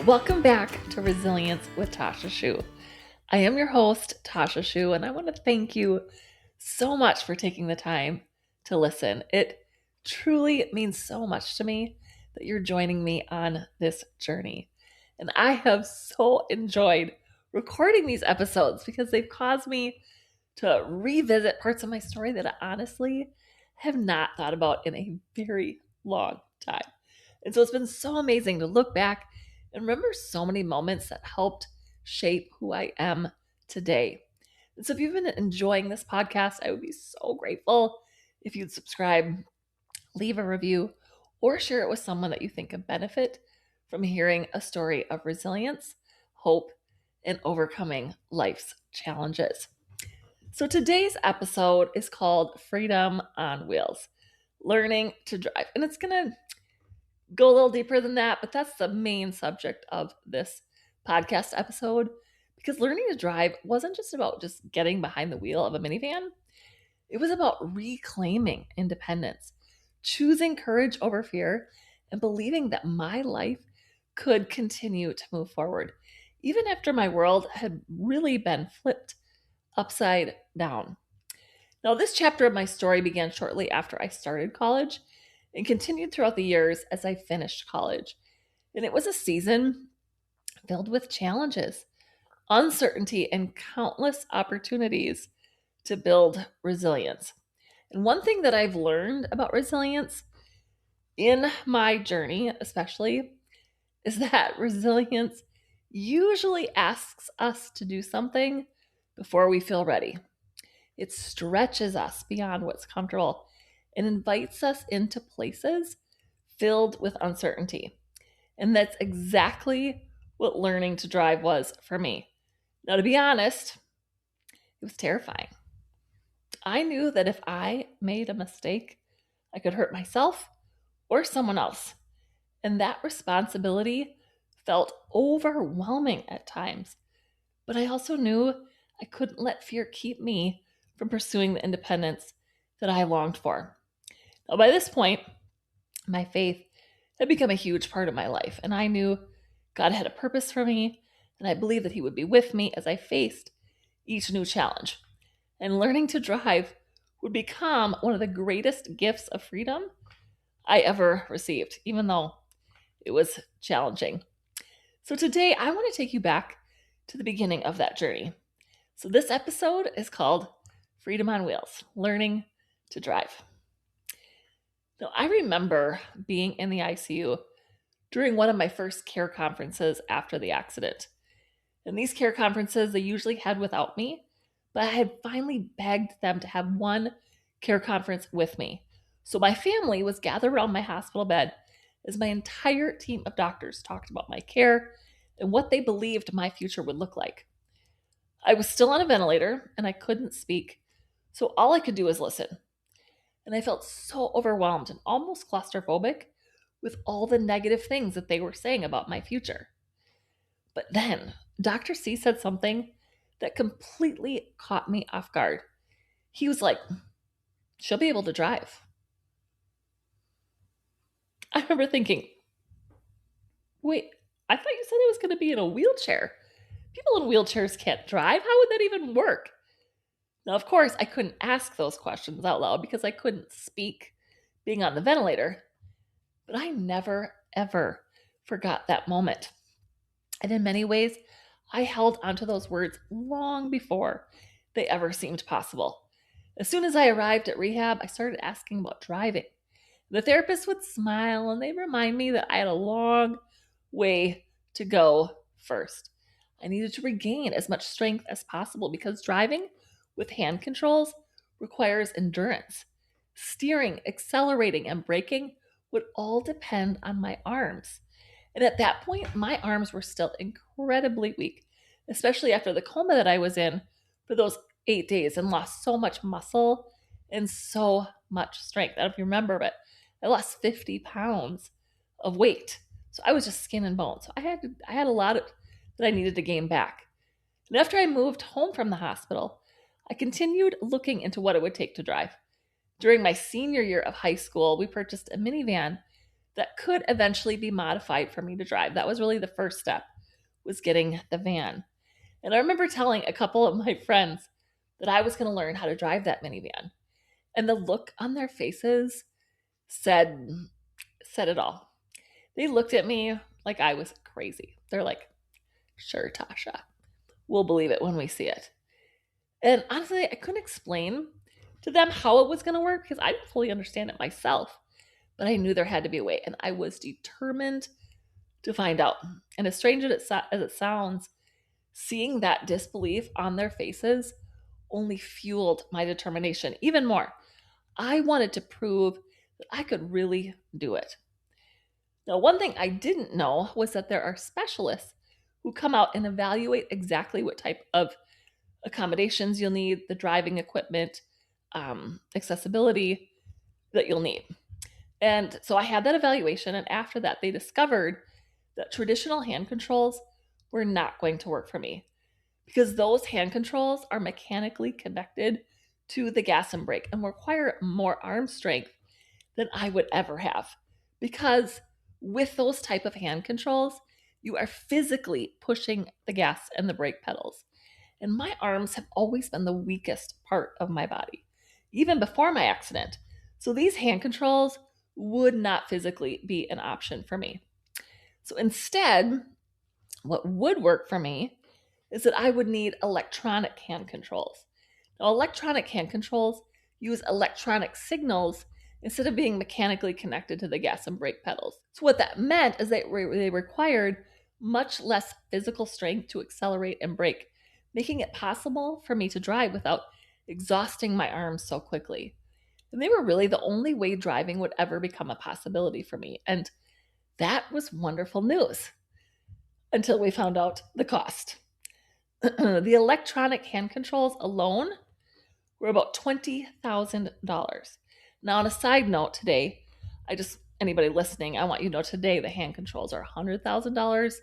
Welcome back to Resilience with Tasha Schuh. I am your host, Tasha Schuh, and I want to thank you so much for taking the time to listen. It truly means so much to me that you're joining me on this journey. And I have so enjoyed recording these episodes because they've caused me to revisit parts of my story that I honestly have not thought about in a very long time. And so it's been so amazing to look back and remember so many moments that helped shape who I am today. And so if you've been enjoying this podcast, I would be so grateful if you'd subscribe, leave a review, or share it with someone that you think could benefit from hearing a story of resilience, hope, and overcoming life's challenges. So today's episode is called Freedom on Wheels, Learning to Drive. And it's going to go a little deeper than that, but that's the main subject of this podcast episode because learning to drive wasn't just about just getting behind the wheel of a minivan. It was about reclaiming independence, choosing courage over fear, and believing that my life could continue to move forward, even after my world had really been flipped upside down. Now, this chapter of my story began shortly after I started college and continued throughout the years as I finished college. And it was a season filled with challenges, uncertainty, and countless opportunities to build resilience. And one thing that I've learned about resilience in my journey, especially, is that resilience usually asks us to do something before we feel ready. It stretches us beyond what's comfortable and invites us into places filled with uncertainty. And that's exactly what learning to drive was for me. Now, to be honest, it was terrifying. I knew that if I made a mistake, I could hurt myself or someone else. And that responsibility felt overwhelming at times. But I also knew I couldn't let fear keep me from pursuing the independence that I longed for. Now, by this point, my faith had become a huge part of my life, and I knew God had a purpose for me, and I believed that He would be with me as I faced each new challenge. And learning to drive would become one of the greatest gifts of freedom I ever received, even though it was challenging. So today, I want to take you back to the beginning of that journey. So this episode is called Freedom on Wheels, Learning to Drive. Now, I remember being in the ICU during one of my first care conferences after the accident. And these care conferences they usually had without me, but I had finally begged them to have one care conference with me. So my family was gathered around my hospital bed as my entire team of doctors talked about my care and what they believed my future would look like. I was still on a ventilator and I couldn't speak, so all I could do was listen. And I felt so overwhelmed and almost claustrophobic with all the negative things that they were saying about my future. But then Dr. C said something that completely caught me off guard. He was like, she'll be able to drive. I remember thinking, wait, I thought you said it was going to be in a wheelchair. People in wheelchairs can't drive. How would that even work? Now, of course, I couldn't ask those questions out loud because I couldn't speak being on the ventilator. But I never, ever forgot that moment. And in many ways, I held onto those words long before they ever seemed possible. As soon as I arrived at rehab, I started asking about driving. The therapist would smile and they'd remind me that I had a long way to go first. I needed to regain as much strength as possible because driving with hand controls requires endurance. Steering, accelerating, and braking would all depend on my arms. And at that point, my arms were still incredibly weak, especially after the coma that I was in for those 8 days and lost so much muscle and so much strength. I don't know if you remember, but I lost 50 pounds of weight. So I was just skin and bone. So I had a lot that I needed to gain back. And after I moved home from the hospital, I continued looking into what it would take to drive. During my senior year of high school, we purchased a minivan that could eventually be modified for me to drive. That was really the first step, was getting the van. And I remember telling a couple of my friends that I was going to learn how to drive that minivan. And the look on their faces said said it all. They looked at me like I was crazy. They're like, "Sure, Tasha. We'll believe it when we see it." And honestly, I couldn't explain to them how it was going to work because I didn't fully understand it myself. But I knew there had to be a way, and I was determined to find out. And as strange as it sounds, seeing that disbelief on their faces only fueled my determination even more. I wanted to prove that I could really do it. Now, one thing I didn't know was that there are specialists who come out and evaluate exactly what type of accommodations you'll need, the driving equipment, accessibility that you'll need. And so I had that evaluation, and after that, they discovered that traditional hand controls were not going to work for me because those hand controls are mechanically connected to the gas and brake and require more arm strength than I would ever have. Because with those type of hand controls, you are physically pushing the gas and the brake pedals. And my arms have always been the weakest part of my body, even before my accident. So these hand controls would not physically be an option for me. So instead, what would work for me is that I would need electronic hand controls. Now, electronic hand controls use electronic signals instead of being mechanically connected to the gas and brake pedals. So what that meant is they required much less physical strength to accelerate and brake, making it possible for me to drive without exhausting my arms so quickly. And they were really the only way driving would ever become a possibility for me. And that was wonderful news until we found out the cost. The electronic hand controls alone were about $20,000. Now, on a side note, today, anybody listening, I want you to know today the hand controls are $100,000.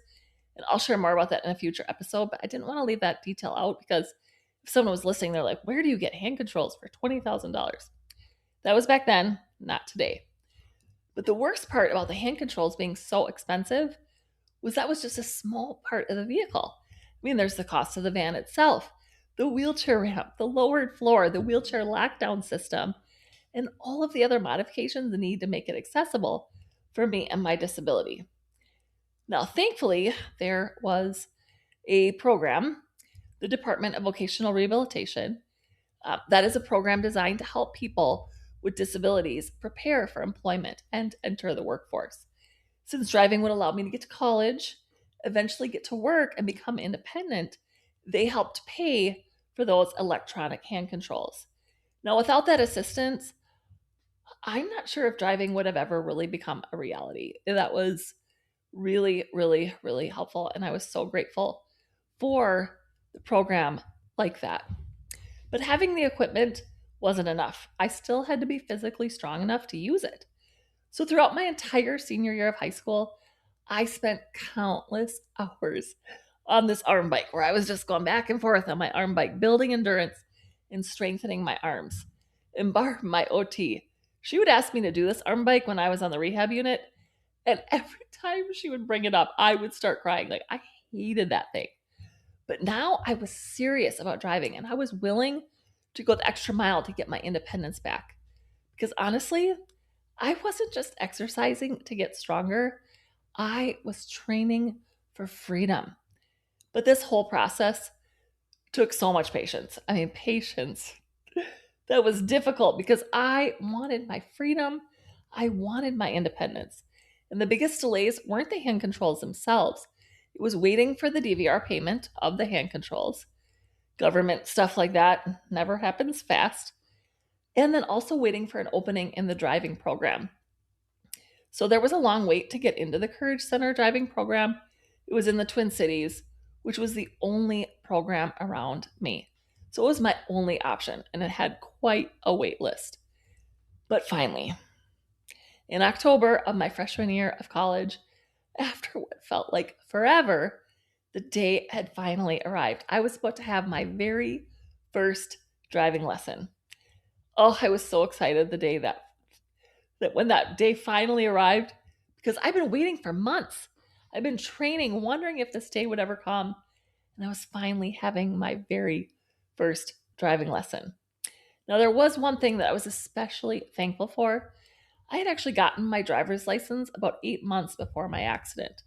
And I'll share more about that in a future episode, but I didn't want to leave that detail out because if someone was listening, they're like, where do you get hand controls for $20,000? That was back then, not today. But the worst part about the hand controls being so expensive was that was just a small part of the vehicle. I mean, there's the cost of the van itself, the wheelchair ramp, the lowered floor, the wheelchair lockdown system, and all of the other modifications needed to make it accessible for me and my disability. Now, thankfully, there was a program, the Department of Vocational Rehabilitation, that is a program designed to help people with disabilities prepare for employment and enter the workforce. Since driving would allow me to get to college, eventually get to work, and become independent, they helped pay for those electronic hand controls. Now, without that assistance, I'm not sure if driving would have ever really become a reality. That was really, really, really helpful. And I was so grateful for the program like that. But having the equipment wasn't enough. I still had to be physically strong enough to use it. So throughout my entire senior year of high school, I spent countless hours on this arm bike where I was just going back and forth on my arm bike, building endurance and strengthening my arms. And Barb, my OT, she would ask me to do this arm bike when I was on the rehab unit. And every time she would bring it up, I would start crying. Like, I hated that thing. But now I was serious about driving and I was willing to go the extra mile to get my independence back. Because honestly, I wasn't just exercising to get stronger, I was training for freedom. But this whole process took so much patience. I mean, patience. That was difficult because I wanted my freedom. I wanted my independence. And the biggest delays weren't the hand controls themselves. It was waiting for the DVR payment of the hand controls. Government stuff like that never happens fast. And then also waiting for an opening in the driving program. So there was a long wait to get into the Courage Center driving program. It was in the Twin Cities, which was the only program around me. So it was my only option, and it had quite a wait list. But finally, in October of my freshman year of college, after what felt like forever, the day had finally arrived. I was about to have my very first driving lesson. Oh, I was so excited the day that when that day finally arrived, because I've been waiting for months. I've been training, wondering if this day would ever come. And I was finally having my very first driving lesson. Now, there was one thing that I was especially thankful for. I had actually gotten my driver's license about 8 months before my accident.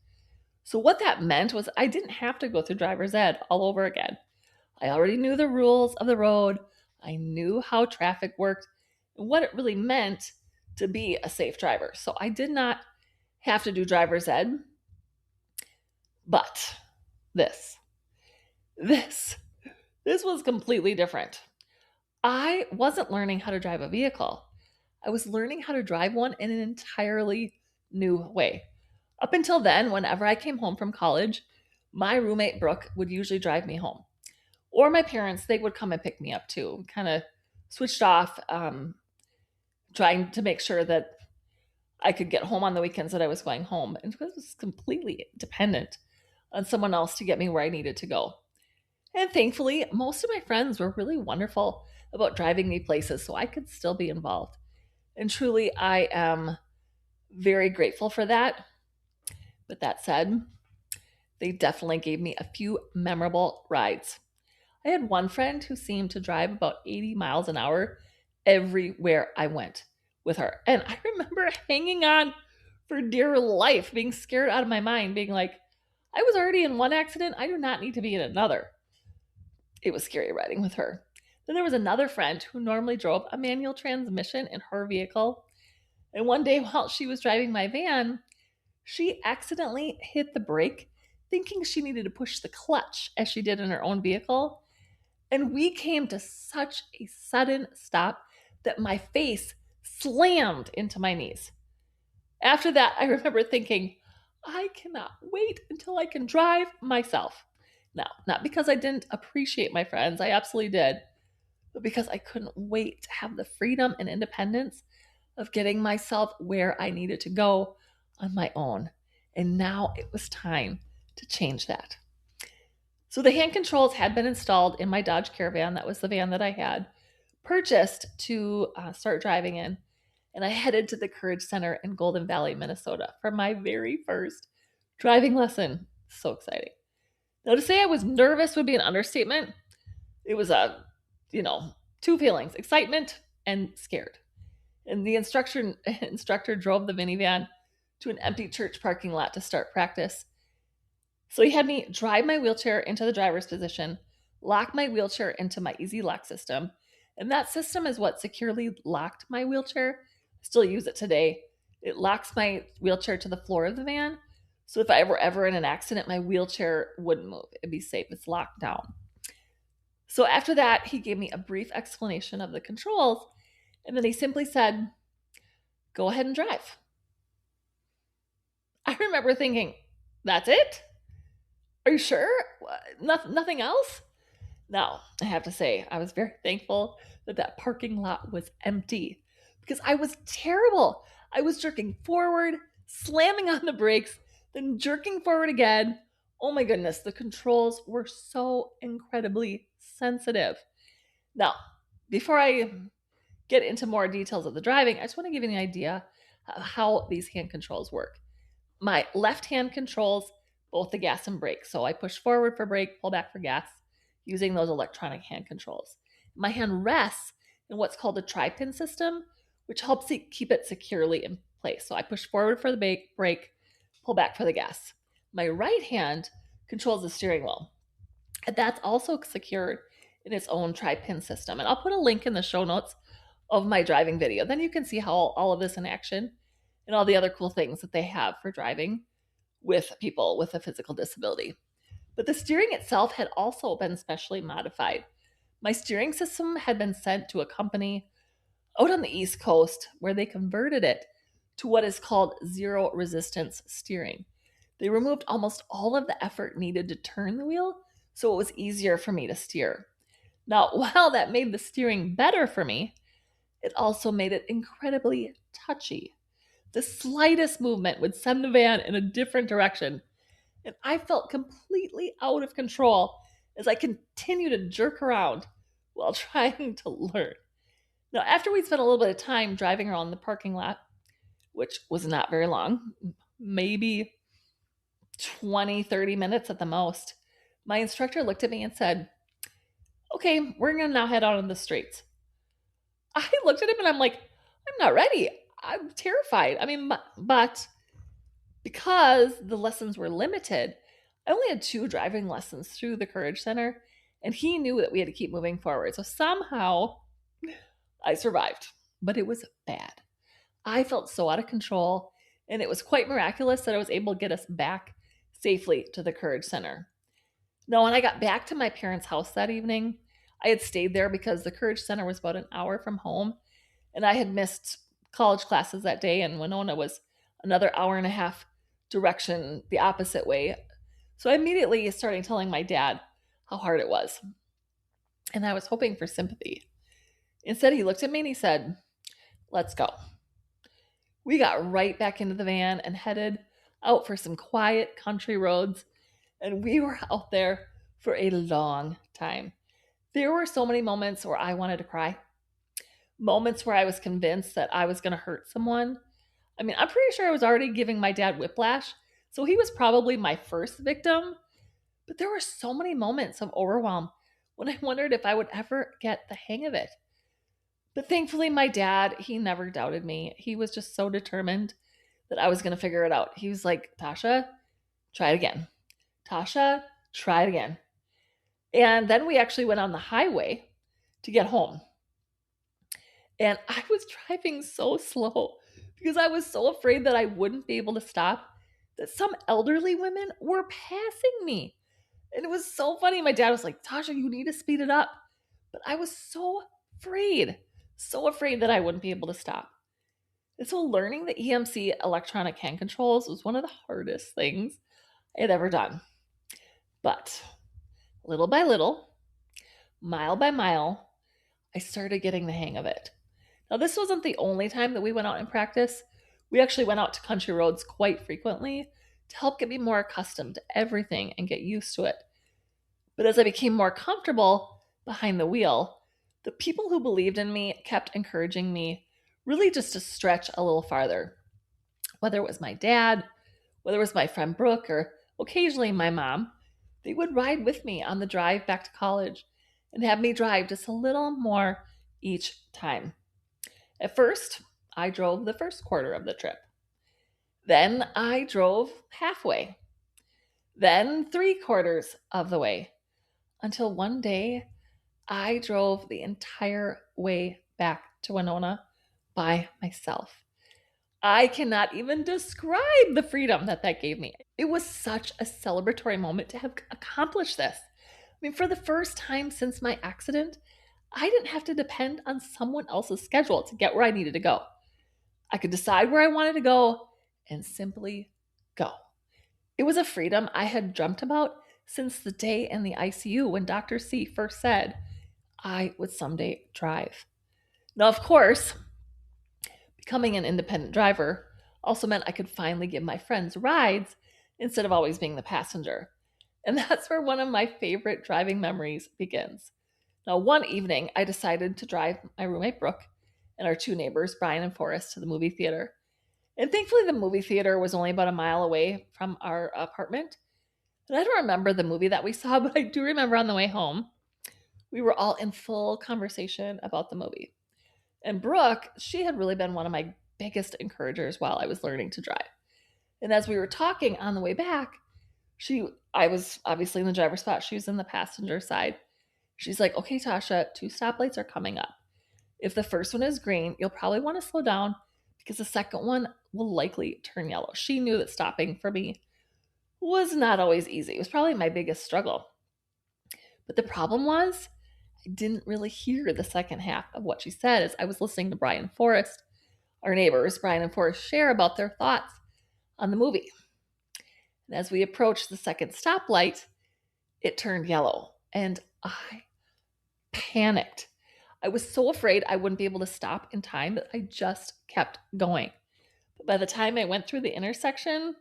So, what that meant was I didn't have to go through driver's ed all over again. I already knew the rules of the road, I knew how traffic worked, and what it really meant to be a safe driver. So, I did not have to do driver's ed, but this, this, this was completely different. I wasn't learning how to drive a vehicle. I was learning how to drive one in an entirely new way. Up until then, whenever I came home from college, my roommate Brooke would usually drive me home. Or my parents, they would come and pick me up too. Kind of switched off, trying to make sure that I could get home on the weekends that I was going home. And it was completely dependent on someone else to get me where I needed to go. And thankfully, most of my friends were really wonderful about driving me places so I could still be involved. And truly, I am very grateful for that. But that said, they definitely gave me a few memorable rides. I had one friend who seemed to drive about 80 miles an hour everywhere I went with her. And I remember hanging on for dear life, being scared out of my mind, being like, I was already in one accident. I do not need to be in another. It was scary riding with her. Then there was another friend who normally drove a manual transmission in her vehicle. And one day while she was driving my van, she accidentally hit the brake, thinking she needed to push the clutch as she did in her own vehicle. And we came to such a sudden stop that my face slammed into my knees. After that, I remember thinking, I cannot wait until I can drive myself. Now, not because I didn't appreciate my friends, I absolutely did, but because I couldn't wait to have the freedom and independence of getting myself where I needed to go on my own. And now it was time to change that. So the hand controls had been installed in my Dodge Caravan. That was the van that I had purchased to start driving in. And I headed to the Courage Center in Golden Valley, Minnesota for my very first driving lesson. So exciting. Now, to say I was nervous would be an understatement. It was two feelings, excitement and scared. And the instructor drove the minivan to an empty church parking lot to start practice. So he had me drive my wheelchair into the driver's position, lock my wheelchair into my easy lock system, and that system is what securely locked my wheelchair. I still use it today. It locks my wheelchair to the floor of the van. So if I were ever in an accident, my wheelchair wouldn't move. It'd be safe. It's locked down. So after that, he gave me a brief explanation of the controls, and then he simply said, go ahead and drive. I remember thinking, that's it? Are you sure? Nothing else? Now, I have to say, I was very thankful that that parking lot was empty because I was terrible. I was jerking forward, slamming on the brakes, then jerking forward again. Oh my goodness, the controls were so incredibly sensitive. Now, before I get into more details of the driving, I just want to give you an idea of how these hand controls work. My left hand controls both the gas and brake. So I push forward for brake, pull back for gas using those electronic hand controls. My hand rests in what's called a tri-pin system, which helps keep it securely in place. So I push forward for the brake, pull back for the gas. My right hand controls the steering wheel. And that's also secured in its own tri-pin system. And I'll put a link in the show notes of my driving video. Then you can see how all of this in action and all the other cool things that they have for driving with people with a physical disability. But the steering itself had also been specially modified. My steering system had been sent to a company out on the East Coast where they converted it to what is called zero resistance steering. They removed almost all of the effort needed to turn the wheel, so it was easier for me to steer. Now, while that made the steering better for me, it also made it incredibly touchy. The slightest movement would send the van in a different direction, and I felt completely out of control as I continued to jerk around while trying to learn. Now, after we spent a little bit of time driving around the parking lot, which was not very long, maybe 20, 30 minutes at the most. My instructor looked at me and said, "Okay, we're going to now head out on the streets." I looked at him and I'm like, "I'm not ready. I'm terrified." I mean, but because the lessons were limited, I only had 2 driving lessons through the Courage Center, and he knew that we had to keep moving forward. So somehow I survived, but it was bad. I felt so out of control, and it was quite miraculous that I was able to get us back safely to the Courage Center. Now, when I got back to my parents' house that evening, I had stayed there because the Courage Center was about an hour from home, and I had missed college classes that day, and Winona was another hour and a half direction the opposite way. So I immediately started telling my dad how hard it was, and I was hoping for sympathy. Instead, he looked at me and he said, "Let's go." We got right back into the van and headed out for some quiet country roads, and we were out there for a long time. There were so many moments where I wanted to cry, moments where I was convinced that I was going to hurt someone. I mean, I'm pretty sure I was already giving my dad whiplash, so he was probably my first victim. But there were so many moments of overwhelm when I wondered if I would ever get the hang of it. But thankfully, my dad, he never doubted me. He was just so determined that I was going to figure it out. He was like, "Tasha, try it again. Tasha, try it again." And then we actually went on the highway to get home. And I was driving so slow because I was so afraid that I wouldn't be able to stop, that some elderly women were passing me. And it was so funny. My dad was like, "Tasha, you need to speed it up." But I was so afraid that I wouldn't be able to stop. And so learning the EMC electronic hand controls was one of the hardest things I had ever done. But little by little, mile by mile, I started getting the hang of it. Now, this wasn't the only time that we went out and practice. We actually went out to country roads quite frequently to help get me more accustomed to everything and get used to it. But as I became more comfortable behind the wheel, the people who believed in me kept encouraging me really just to stretch a little farther. Whether it was my dad, whether it was my friend Brooke, or occasionally my mom, they would ride with me on the drive back to college and have me drive just a little more each time. At first, I drove the first quarter of the trip. Then I drove halfway. Then 3/4 of the way. Until one day, I drove the entire way back to Winona by myself. I cannot even describe the freedom that that gave me. It was such a celebratory moment to have accomplished this. I mean, for the first time since my accident, I didn't have to depend on someone else's schedule to get where I needed to go. I could decide where I wanted to go and simply go. It was a freedom I had dreamt about since the day in the ICU when Dr. C first said I would someday drive. Now, of course, becoming an independent driver also meant I could finally give my friends rides instead of always being the passenger. And that's where one of my favorite driving memories begins. Now, one evening, I decided to drive my roommate Brooke and our 2 neighbors, Brian and Forrest, to the movie theater. And thankfully, the movie theater was only about a mile away from our apartment. And I don't remember the movie that we saw, but I do remember on the way home, we were all in full conversation about the movie. And Brooke, she had really been one of my biggest encouragers while I was learning to drive. And as we were talking on the way back, I was obviously in the driver's spot, she was in the passenger side. She's like, "Okay, Tasha, 2 stoplights are coming up. If the first one is green, you'll probably want to slow down because the second one will likely turn yellow." She knew that stopping for me was not always easy. It was probably my biggest struggle. But the problem was, I didn't really hear the second half of what she said as I was listening to Brian and Forrest, our neighbors, Brian and Forrest, share about their thoughts on the movie. And as we approached the second stoplight, it turned yellow, and I panicked. I was so afraid I wouldn't be able to stop in time that I just kept going. But by the time I went through the intersection,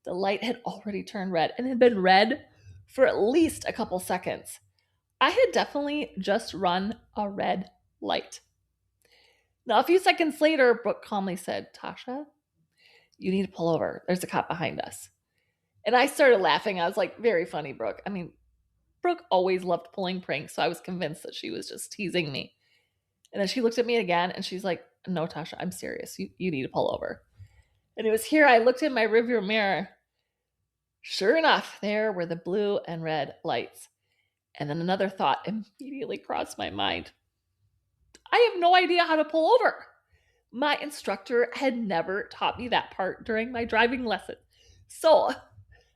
the light had already turned red and had been red for at least a couple seconds. I had definitely just run a red light. Now, a few seconds later, Brooke calmly said, "Tasha, You need to pull over. There's a cop behind us. And I started laughing. I was like, very funny, Brooke. I mean, Brooke always loved pulling pranks, so I was convinced that she was just teasing me. And then she looked at me again and she's like, no, Tasha, I'm serious. You need to pull over. And it was here I looked in my rearview mirror. Sure enough, there were the blue and red lights. And then another thought immediately crossed my mind. I have no idea how to pull over. My instructor had never taught me that part during my driving lesson. So,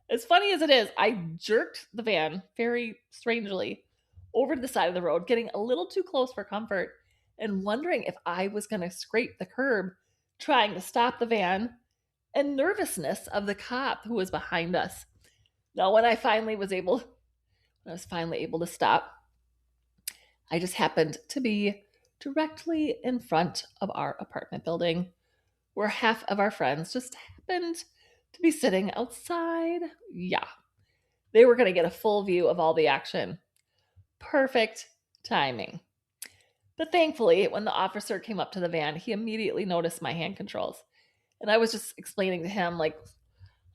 as funny as it is, I jerked the van very strangely over to the side of the road, getting a little too close for comfort and wondering if I was going to scrape the curb, trying to stop the van, and nervousness of the cop who was behind us. Now, when I was finally able to stop, I just happened to be directly in front of our apartment building where half of our friends just happened to be sitting outside. Yeah, they were going to get a full view of all the action. Perfect timing. But thankfully, when the officer came up to the van, he immediately noticed my hand controls. And I was just explaining to him, like,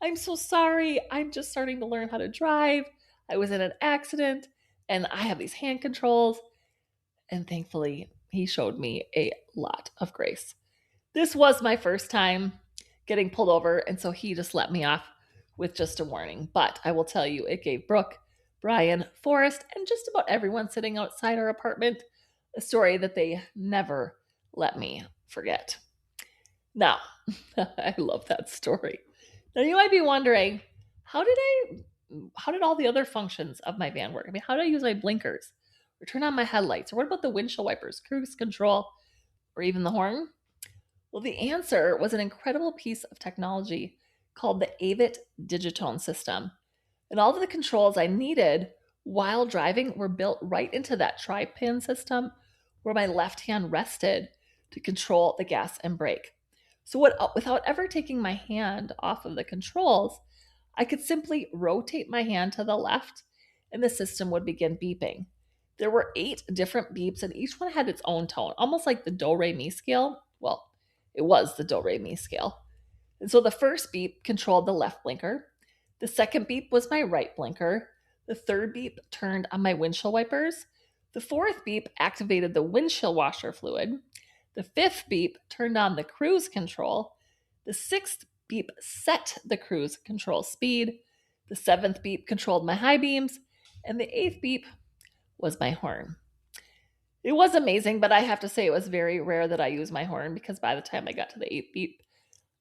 I'm so sorry. I'm just starting to learn how to drive. I was in an accident and I have these hand controls. And thankfully, he showed me a lot of grace. This was my first time getting pulled over, and so he just let me off with just a warning. But I will tell you, it gave Brooke, Brian, Forrest, and just about everyone sitting outside our apartment a story that they never let me forget. Now, I love that story. Now you might be wondering, how did all the other functions of my van work? I mean, how do I use my blinkers or turn on my headlights? Or what about the windshield wipers, cruise control, or even the horn? Well, the answer was an incredible piece of technology called the Avit Digitone system. And all of the controls I needed while driving were built right into that tri-pin system where my left hand rested to control the gas and brake. So without ever taking my hand off of the controls, I could simply rotate my hand to the left and the system would begin beeping. There were 8 different beeps and each one had its own tone, almost like the do re mi scale. Well, it was the do re mi scale. And so the first beep controlled the left blinker. The second beep was my right blinker. The third beep turned on my windshield wipers. The fourth beep activated the windshield washer fluid. The fifth beep turned on the cruise control. The sixth beep set the cruise control speed. The seventh beep controlled my high beams. And the eighth beep was my horn. It was amazing, but I have to say it was very rare that I use my horn because by the time I got to the eighth beep,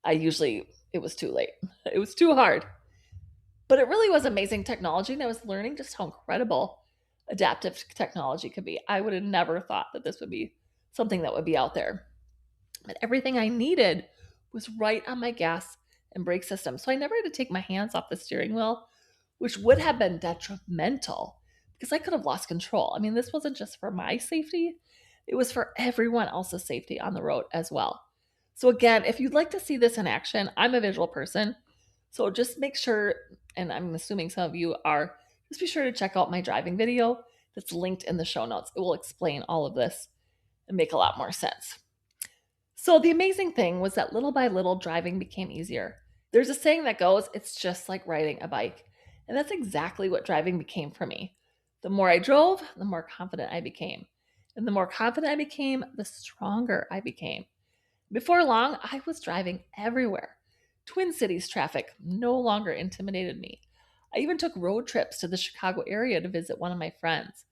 it was too late. It was too hard. But it really was amazing technology, and I was learning just how incredible adaptive technology could be. I would have never thought that this would be something that would be out there. But everything I needed was right on my gas and brake system. So I never had to take my hands off the steering wheel, which would have been detrimental because I could have lost control. I mean, this wasn't just for my safety, it was for everyone else's safety on the road as well. So again, if you'd like to see this in action, I'm a visual person. So just make sure, and I'm assuming some of you are, just be sure to check out my driving video that's linked in the show notes. It will explain all of this and make a lot more sense. So the amazing thing was that little by little, driving became easier. There's a saying that goes, it's just like riding a bike. And that's exactly what driving became for me. The more I drove, the more confident I became. And the more confident I became, the stronger I became. Before long, I was driving everywhere. Twin Cities traffic no longer intimidated me. I even took road trips to the Chicago area to visit one of my friends.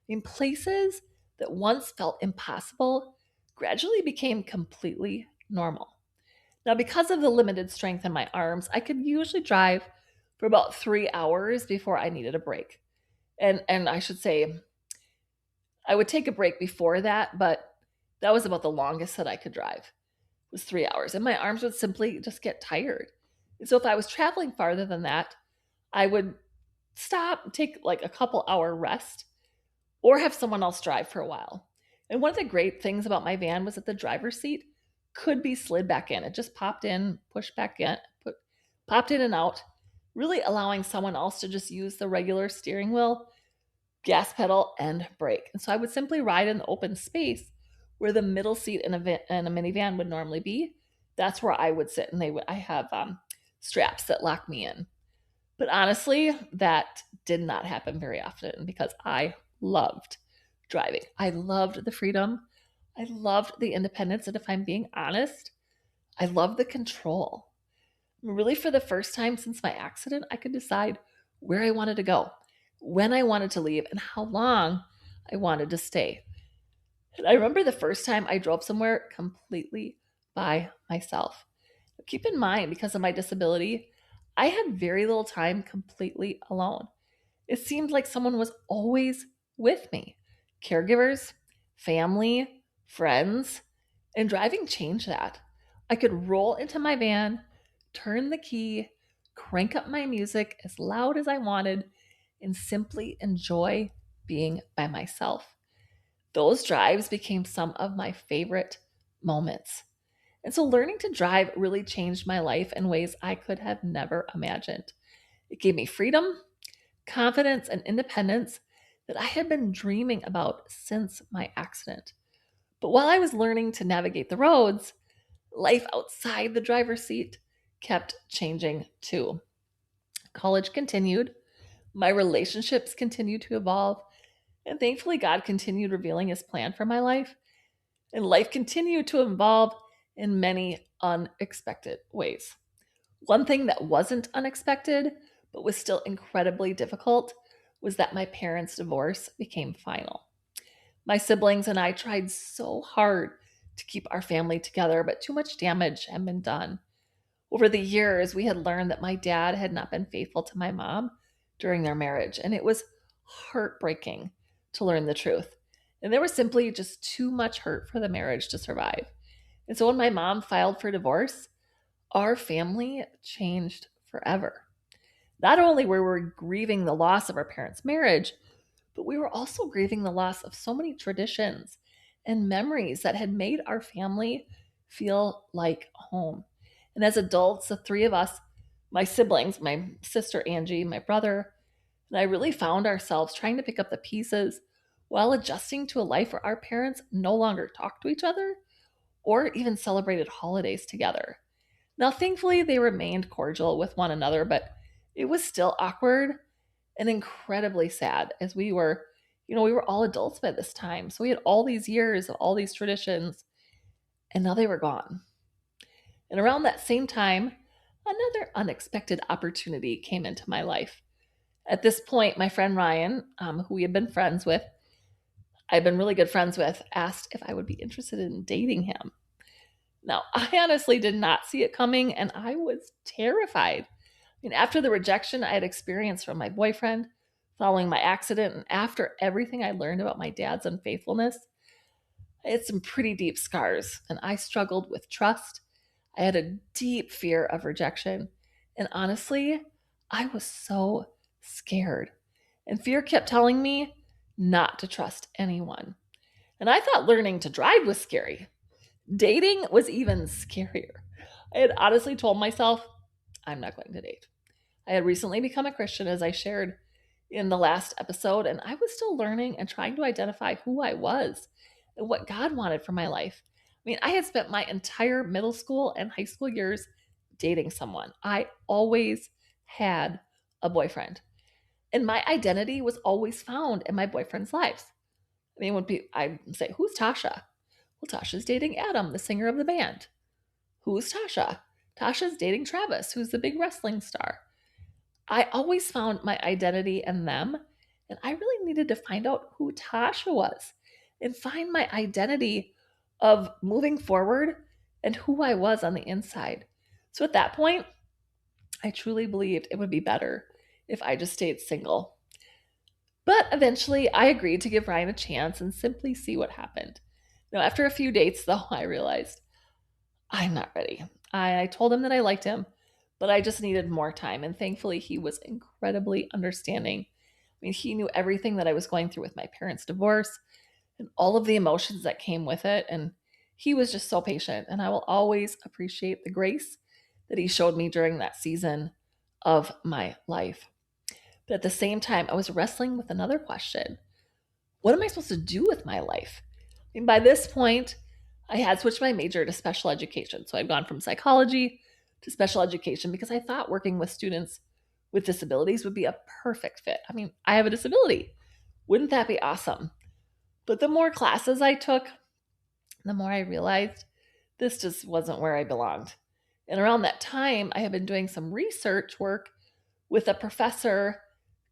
In places that once felt impossible gradually became completely normal. Now, because of the limited strength in my arms, I could usually drive for about 3 hours before I needed a break. And I should say, I would take a break before that, but that was about the longest that I could drive, was 3 hours. And my arms would simply just get tired. And so if I was traveling farther than that, I would stop, take like a couple hour rest, or have someone else drive for a while. And one of the great things about my van was that the driver's seat could be slid back in. It just popped in, pushed back in, popped in and out, really allowing someone else to just use the regular steering wheel, gas pedal, and brake. And so I would simply ride in the open space where the middle seat in a minivan would normally be. that's where I would sit, and I have straps that lock me in. But honestly, that did not happen very often because I loved driving. I loved the freedom. I loved the independence. And if I'm being honest, I love the control. Really, for the first time since my accident, I could decide where I wanted to go, when I wanted to leave, and how long I wanted to stay. And I remember the first time I drove somewhere completely by myself. Keep in mind, because of my disability, I had very little time completely alone. It seemed like someone was always with me: caregivers, family, friends, and driving changed that. I could roll into my van, turn the key, crank up my music as loud as I wanted, and simply enjoy being by myself. Those drives became some of my favorite moments. And so learning to drive really changed my life in ways I could have never imagined. It gave me freedom, confidence, and independence that I had been dreaming about since my accident. But while I was learning to navigate the roads, life outside the driver's seat kept changing too. College continued, my relationships continued to evolve, and thankfully, God continued revealing his plan for my life. And life continued to evolve in many unexpected ways. One thing that wasn't unexpected, but was still incredibly difficult, was that my parents' divorce became final. My siblings and I tried so hard to keep our family together, but too much damage had been done. Over the years, we had learned that my dad had not been faithful to my mom during their marriage, and it was heartbreaking to learn the truth. And there was simply just too much hurt for the marriage to survive. And so when my mom filed for divorce, our family changed forever. Not only were we grieving the loss of our parents' marriage, but we were also grieving the loss of so many traditions and memories that had made our family feel like home. And as adults, the three of us, my siblings, my sister Angie, my brother, and I really found ourselves trying to pick up the pieces while adjusting to a life where our parents no longer talked to each other or even celebrated holidays together. Now, thankfully, they remained cordial with one another, but it was still awkward and incredibly sad as we were all adults by this time. So we had all these years of all these traditions, and now they were gone. And around that same time, another unexpected opportunity came into my life. At this point, my friend Ryan, who we had been friends with, I'd been really good friends with, asked if I would be interested in dating him. Now, I honestly did not see it coming, and I was terrified. After the rejection I had experienced from my boyfriend, following my accident, and after everything I learned about my dad's unfaithfulness, I had some pretty deep scars, and I struggled with trust. I had a deep fear of rejection, and honestly, I was so scared. And fear kept telling me not to trust anyone. And I thought learning to drive was scary. Dating was even scarier. I had honestly told myself, I'm not going to date. I had recently become a Christian, as I shared in the last episode, and I was still learning and trying to identify who I was and what God wanted for my life. I had spent my entire middle school and high school years dating someone. I always had a boyfriend, and my identity was always found in my boyfriend's lives. I'd say, "Who's Tasha?" Well, Tasha's dating Adam, the singer of the band. Who's Tasha? Tasha's dating Travis, who's the big wrestling star. I always found my identity in them, and I really needed to find out who Tasha was and find my identity of moving forward and who I was on the inside. So at that point, I truly believed it would be better if I just stayed single. But eventually, I agreed to give Ryan a chance and simply see what happened. Now, after a few dates, though, I realized I'm not ready. I told him that I liked him, but I just needed more time. And thankfully, he was incredibly understanding. He knew everything that I was going through with my parents' divorce and all of the emotions that came with it. And he was just so patient. And I will always appreciate the grace that he showed me during that season of my life. But at the same time, I was wrestling with another question: what am I supposed to do with my life? By this point, I had switched my major to special education. So I'd gone from psychology to special education because I thought working with students with disabilities would be a perfect fit. I mean, I have a disability. Wouldn't that be awesome? But the more classes I took, the more I realized this just wasn't where I belonged. And around that time, I had been doing some research work with a professor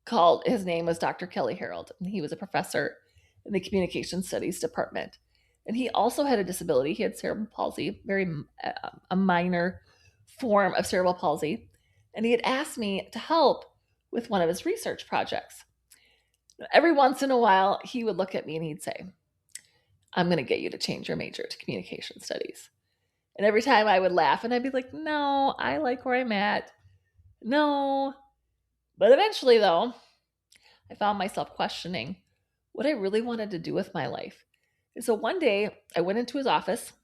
called, his name was Dr. Kelly Harold, and he was a professor in the communication studies department. And he also had a disability. He had cerebral palsy, a minor form of cerebral palsy. And he had asked me to help with one of his research projects. Every once in a while, he would look at me and he'd say, I'm going to get you to change your major to communication studies. And every time I would laugh and I'd be like, no, I like where I'm at. No. But eventually, though, I found myself questioning what I really wanted to do with my life. And so one day I went into his office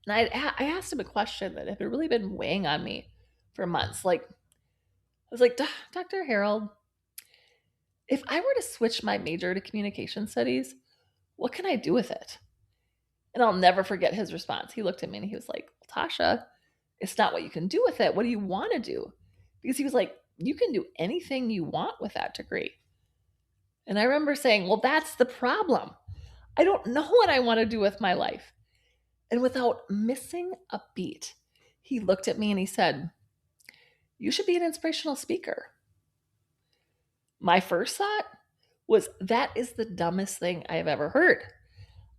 and I asked him a question that had really been weighing on me for months. Like, I was like, Dr. Harold, if I were to switch my major to communication studies, what can I do with it? And I'll never forget his response. He looked at me and he was like, Tasha, it's not what you can do with it. What do you want to do? Because he was like, you can do anything you want with that degree. And I remember saying, well, that's the problem. I don't know what I want to do with my life. And without missing a beat, he looked at me and he said, you should be an inspirational speaker. My first thought was, that is the dumbest thing I have ever heard.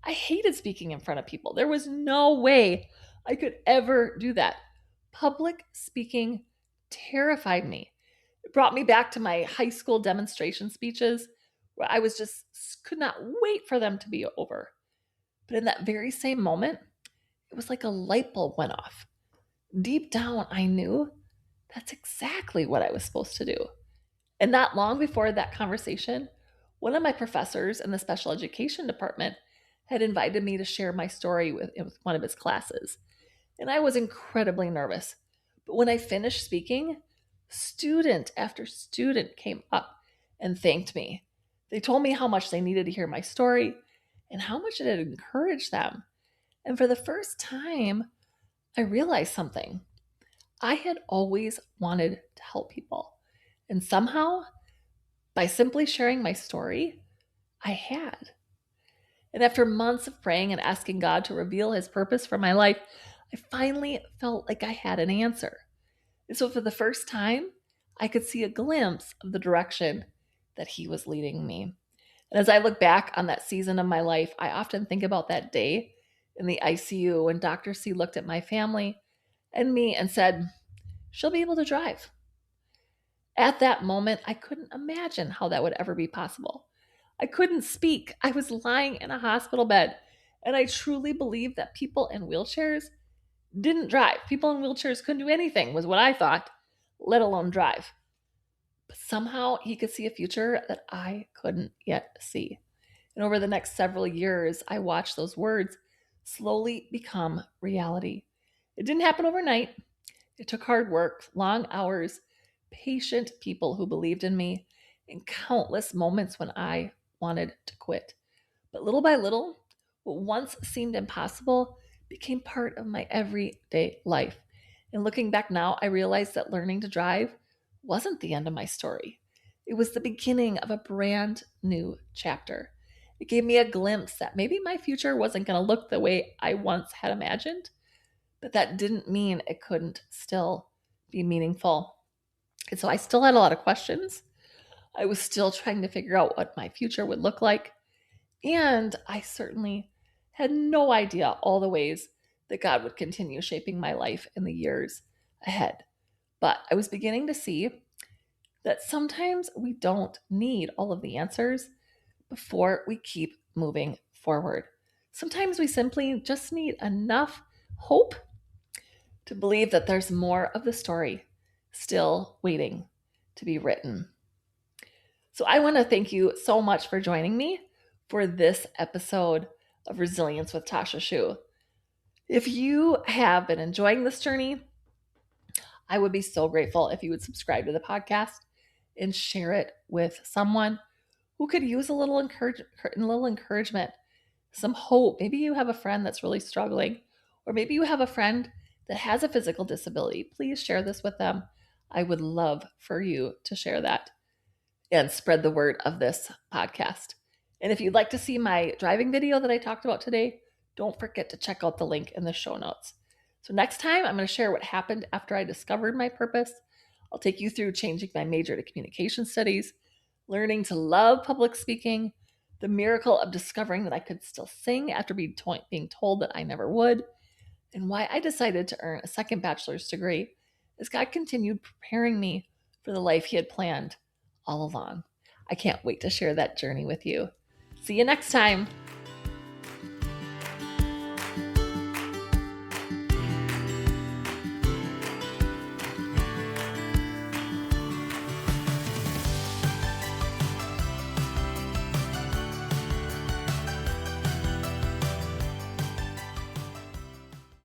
I hated speaking in front of people. There was no way I could ever do that. Public speaking terrified me. It brought me back to my high school demonstration speeches where I was just could not wait for them to be over. But in that very same moment, it was like a light bulb went off. Deep down, I knew that's exactly what I was supposed to do. And not long before that conversation, one of my professors in the special education department had invited me to share my story with one of his classes. And I was incredibly nervous. But when I finished speaking, student after student came up and thanked me. They told me how much they needed to hear my story and how much it had encouraged them. And for the first time, I realized something. I had always wanted to help people. And somehow, by simply sharing my story, I had. And after months of praying and asking God to reveal his purpose for my life, I finally felt like I had an answer. And so for the first time, I could see a glimpse of the direction that he was leading me. And as I look back on that season of my life, I often think about that day in the ICU when Dr. C looked at my family and me and said, she'll be able to drive. At that moment, I couldn't imagine how that would ever be possible. I couldn't speak. I was lying in a hospital bed. And I truly believed that people in wheelchairs didn't drive. People in wheelchairs couldn't do anything, was what I thought, let alone drive. But somehow he could see a future that I couldn't yet see. And over the next several years, I watched those words slowly become reality. It didn't happen overnight. It took hard work, long hours, patient people who believed in me, and countless moments when I wanted to quit. But little by little, what once seemed impossible became part of my everyday life. And looking back now, I realized that learning to drive wasn't the end of my story. It was the beginning of a brand new chapter. It gave me a glimpse that maybe my future wasn't going to look the way I once had imagined, but that didn't mean it couldn't still be meaningful. And so I still had a lot of questions. I was still trying to figure out what my future would look like. And I certainly had no idea all the ways that God would continue shaping my life in the years ahead. But I was beginning to see that sometimes we don't need all of the answers before we keep moving forward. Sometimes we simply just need enough hope to believe that there's more of the story still waiting to be written. So I want to thank you so much for joining me for this episode of Resilience with Tasha Schuh. If you have been enjoying this journey, I would be so grateful if you would subscribe to the podcast and share it with someone who could use a little encouragement some hope. Maybe you have a friend that's really struggling, or maybe you have a friend that has a physical disability. Please share this with them. I would love for you to share that and spread the word of this podcast. And if you'd like to see my driving video that I talked about today, don't forget to check out the link in the show notes. So, next time, I'm going to share what happened after I discovered my purpose. I'll take you through changing my major to communication studies, learning to love public speaking, the miracle of discovering that I could still sing after being told that I never would, and why I decided to earn a second bachelor's degree as God continued preparing me for the life He had planned all along. I can't wait to share that journey with you. See you next time.